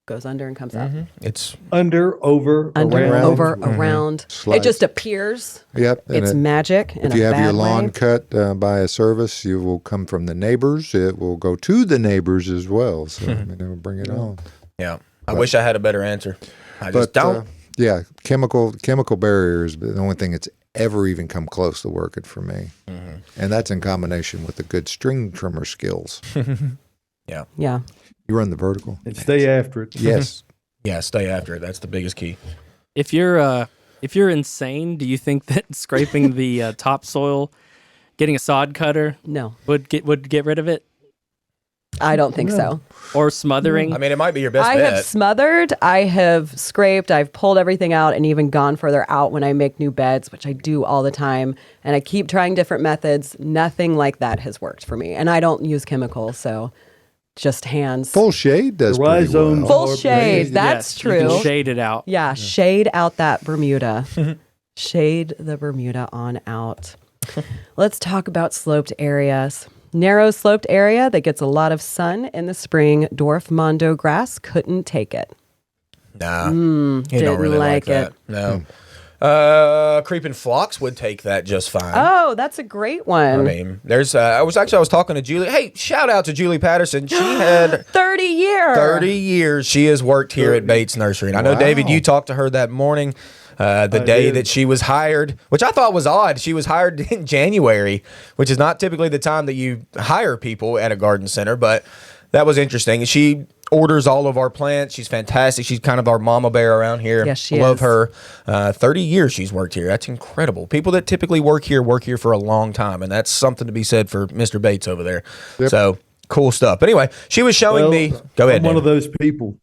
B: goes under and comes up.
E: It's
D: Under, over,
B: Under,
D: around.
B: over, around.
F: Slide.
B: It just appears.
F: Yep. and
B: It's magic in
F: if
B: a
F: you have
B: bad
F: your lawn
B: way.
F: cut by a service, you will come from the neighbors. It will go to the neighbors as well. So it'll bring it on.
E: yeah. I wish I had a better answer. I just don't.
F: Yeah, chemical barriers, but the only thing that's ever even come close to working for me, and that's in combination with the good string trimmer skills.
E: Yeah.
B: Yeah.
F: You run the vertical.
D: And stay after it.
F: Yes.
E: Yeah. Stay after it. That's the biggest key.
A: If you're insane, do you think that scraping the topsoil, getting a sod cutter
B: No,
A: would get rid of it,
B: I don't think so.
A: or smothering?
E: I mean, it might be your best
B: I
E: bet.
B: have smothered, I have scraped, I've pulled everything out and even gone further out when I make new beds, which I do all the time. And I keep trying different methods. Nothing like that has worked for me. And I don't use chemicals, so just hands.
F: Full shade does
D: The
F: pretty
D: rhizome-
F: well.
B: Full shade. That's
A: Yes,
B: true.
A: You can shade it out.
B: Yeah, shade out that Bermuda. Shade the Bermuda on out. Let's talk about sloped areas. Narrow sloped area that gets a lot of sun in the spring. Dwarf Mondo grass couldn't take it.
E: Nah. You
B: didn't
E: don't really like
B: like
E: that. No. Creeping phlox would take that just fine.
B: Oh, that's a great one.
E: I mean, there's. I was talking to Julie. Hey, shout out to Julie Patterson. She had
B: 30 years.
E: 30 years she has worked here at Bates Nursery. And I know,
F: Wow.
E: David, you talked to her that morning. the day that she was hired, which I thought was odd. She was hired in January, which is not typically the time that you hire people at a garden center, but that was interesting. She orders all of our plants. She's fantastic. She's kind of our mama bear around here.
B: Yes, she
E: Love
B: is.
E: her. 30 years she's worked here. That's incredible. People that typically work here for a long time, and that's something to be said for Mr. Bates over there.
F: Yep.
E: So cool stuff. But anyway, she was showing me. Go ahead.
D: I'm one of
E: David.
D: those people.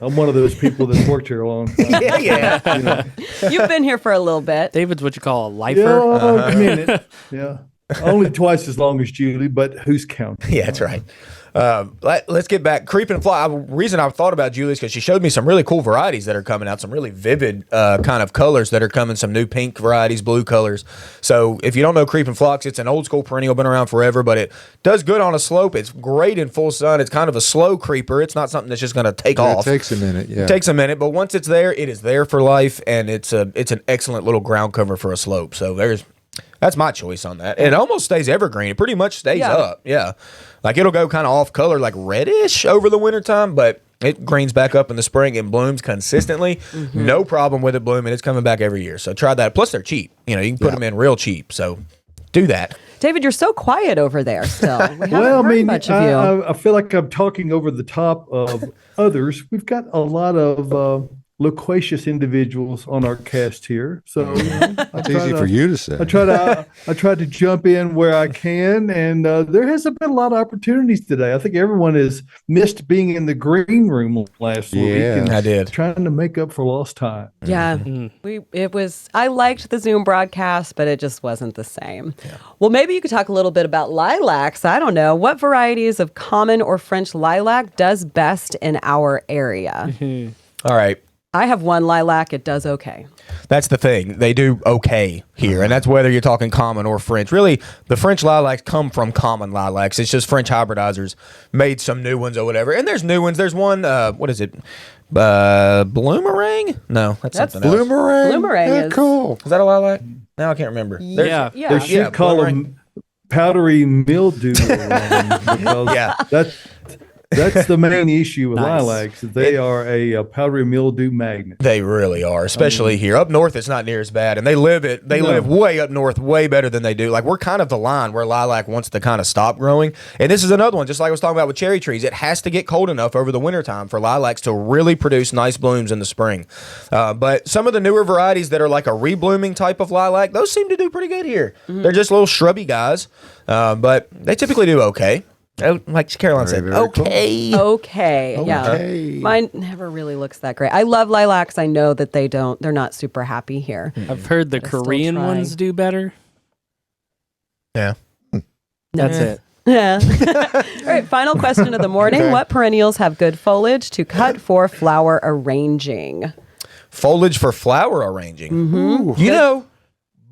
D: I'm one of those people that's worked here a long time.
E: Yeah.
D: You know.
B: You've been here for a little bit.
A: David's what you call a lifer.
D: Yeah, a minute. Yeah. Only twice as long as Julie, but who's counting?
E: Yeah, that's right. Let's get back. Creep and Fly. The reason I thought about Julie is because she showed me some really cool varieties that are coming out, some really vivid kind of colors that are coming, some new pink varieties, blue colors. So if you don't know Creep and Phlox, it's an old school perennial, been around forever, but it does good on a slope. It's great in full sun. It's kind of a slow creeper. It's not something that's just going to take off.
F: It takes a minute. Yeah.
E: It takes a minute, but once it's there, it is there for life, and it's an excellent little ground cover for a slope. So that's my choice on that. It almost stays evergreen. It pretty much stays up. Yeah. Like it'll go kind of off color, like reddish over the wintertime, but it greens back up in the spring and blooms consistently. No problem with it blooming. It's coming back every year. So try that. Plus they're cheap. You can put them in real cheap. So do that.
B: David, you're so quiet over there still. We haven't
D: Well,
B: heard much of you.
D: I feel like I'm talking over the top of others. We've got a lot of loquacious individuals on our cast here, so
F: It's easy for you to say.
D: I try to jump in where I can, and there hasn't been a lot of opportunities today. I think everyone has missed being in the green room last week.
F: Yeah.
D: And
E: I did.
D: trying to make up for lost time.
B: Yeah, I liked the Zoom broadcast, but it just wasn't the same. Well, maybe you could talk a little bit about lilacs. I don't know. What varieties of common or French lilac does best in our area?
E: All right.
B: I have one lilac. It does okay.
E: That's the thing. They do okay here, and that's whether you're talking common or French. Really, the French lilacs come from common lilacs. It's just French hybridizers made some new ones or whatever. And there's new ones. There's one, what is it? Bloomerang? No, that's something else.
B: Bloomerang
F: Yeah,
B: is
F: cool.
E: Is that a lilac? No, I can't remember.
A: Yeah.
D: They should call
E: bloomerang.
D: them powdery mildew because that's the main issue with
A: Nice.
D: lilacs. They are a powdery mildew magnet.
E: They really are, especially here. Up north, it's not near as bad, and they live way up north, way better than they do. Like we're kind of the line where lilac wants to kind of stop growing, and this is another one. Just like I was talking about with cherry trees, it has to get cold enough over the wintertime for lilacs to really produce nice blooms in the spring. But some of the newer varieties that are like a reblooming type of lilac, those seem to do pretty good here. They're just little shrubby guys, but they typically do okay. Like Caroline said,
F: very cool.
E: okay.
B: okay. Yeah,
F: Okay.
B: mine never really looks that great. I love lilacs. I know that they're not super happy here.
A: I've heard the
B: But still
A: Korean
B: trying.
A: ones do better.
E: Yeah.
A: That's it.
B: Yeah. All right. Final question of the morning.
F: Okay.
B: What perennials have good foliage to cut for flower arranging?
E: Foliage for flower arranging. You know,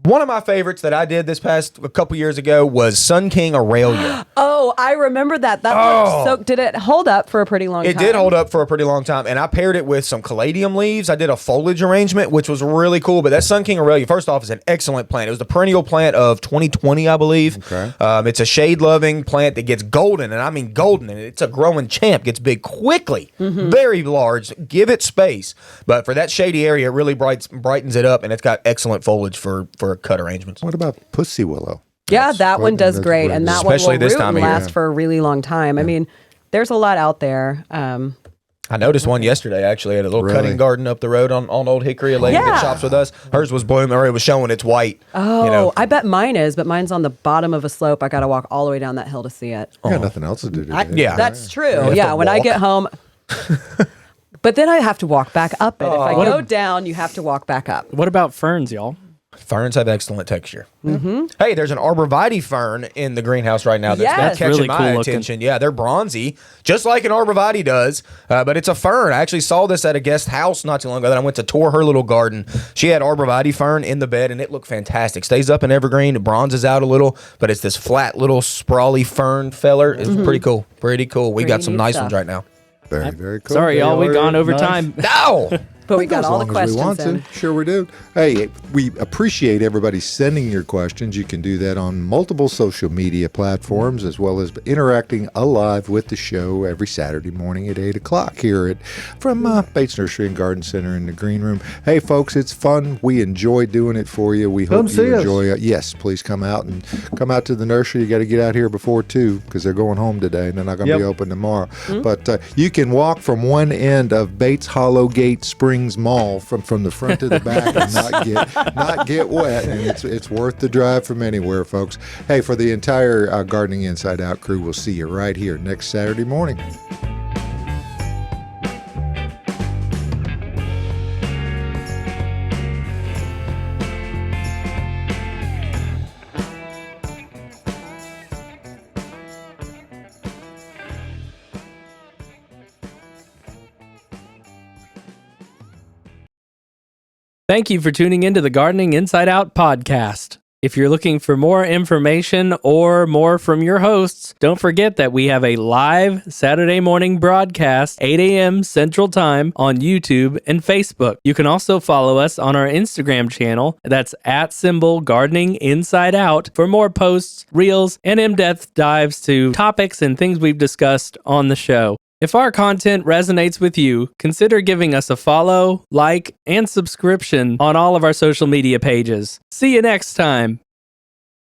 E: one of my favorites that I did this past a couple years ago was Sun King Aurelia.
B: Oh, I remember that. That looked so. Did it hold up for a pretty long time?
E: It did hold up for a pretty long time, and I paired it with some caladium leaves. I did a foliage arrangement, which was really cool. But that Sun King Aurelia, first off, is an excellent plant. It was the perennial plant of 2020, I believe.
F: Okay.
E: It's a shade-loving plant that gets golden, and I mean golden, and it's a growing champ. Gets big quickly, very large. Give it space, but for that shady area, it really brightens it up, and it's got excellent foliage for cut arrangements.
F: What about pussy willow?
B: Yeah, that one does
F: that's
B: great,
F: really
B: and that
E: good. Especially
B: one will
E: this
B: root
E: time
B: and
E: of year.
B: last for a really long time. I mean, there's a lot out there.
E: I noticed one yesterday, actually, at a little
F: Really?
E: cutting garden up the road on Old Hickory. A lady
B: Yeah.
E: that shops with us, hers was blooming, or it was showing it's white.
B: Oh, I bet mine is, but mine's on the bottom of a slope. I got to walk all the way down that hill to see it.
F: I got nothing else to do today.
E: yeah.
B: That's true.
E: have
B: Yeah,
E: to
B: when I
E: walk.
B: get home. But then I have to walk back up it. If I go down, you have to walk back up.
A: What about ferns, y'all?
E: Ferns have excellent texture. Hey, there's an arborvitae fern in the greenhouse right now that's
B: Yes.
E: been
B: That's
E: catching
A: really
E: my
A: cool looking.
E: attention. Yeah, they're bronzy, just like an arborvitae does, but it's a fern. I actually saw this at a guest house not too long ago that I went to tour her little garden. She had arborvitae fern in the bed, and it looked fantastic. Stays up in evergreen, it bronzes out a little, but it's this flat little sprawly fern feller. It's pretty cool. Pretty cool. We got
B: Pretty
E: some
B: neat
E: nice
B: stuff.
E: ones right now.
F: Very, very cool.
A: Sorry, y'all, we've
D: are
A: gone over
D: nice.
A: time.
E: No!
B: But we
F: go
B: got
F: as
B: all the
F: long as we
B: questions
F: want
B: in.
F: to. Sure we do. Hey, we appreciate everybody sending your questions. You can do that on multiple social media platforms as well as interacting alive with the show every Saturday morning at 8 o'clock here from Bates Nursery and Garden Center in the green room. Hey, folks, it's fun. We enjoy doing it for you. We hope you enjoy it. Yes, please come out to the nursery. You got to get out here before 2 because they're going home today and they're not going to be open tomorrow. But you can walk from one end of Bates Hollow Gate Springs Mall from the front to the back and not get wet, and it's worth the drive from anywhere, folks. Hey, for the entire Gardening Inside Out crew, we'll see you right here next Saturday morning.
A: Thank you for tuning into the Gardening Inside Out podcast. If you're looking for more information or more from your hosts, don't forget that we have a live Saturday morning broadcast, 8 a.m. Central Time on YouTube and Facebook. You can also follow us on our Instagram channel. That's @Gardening Inside Out for more posts, reels, and in-depth dives to topics and things we've discussed on the show. If our content resonates with you, consider giving us a follow, like, and subscription on all of our social media pages. See you next time.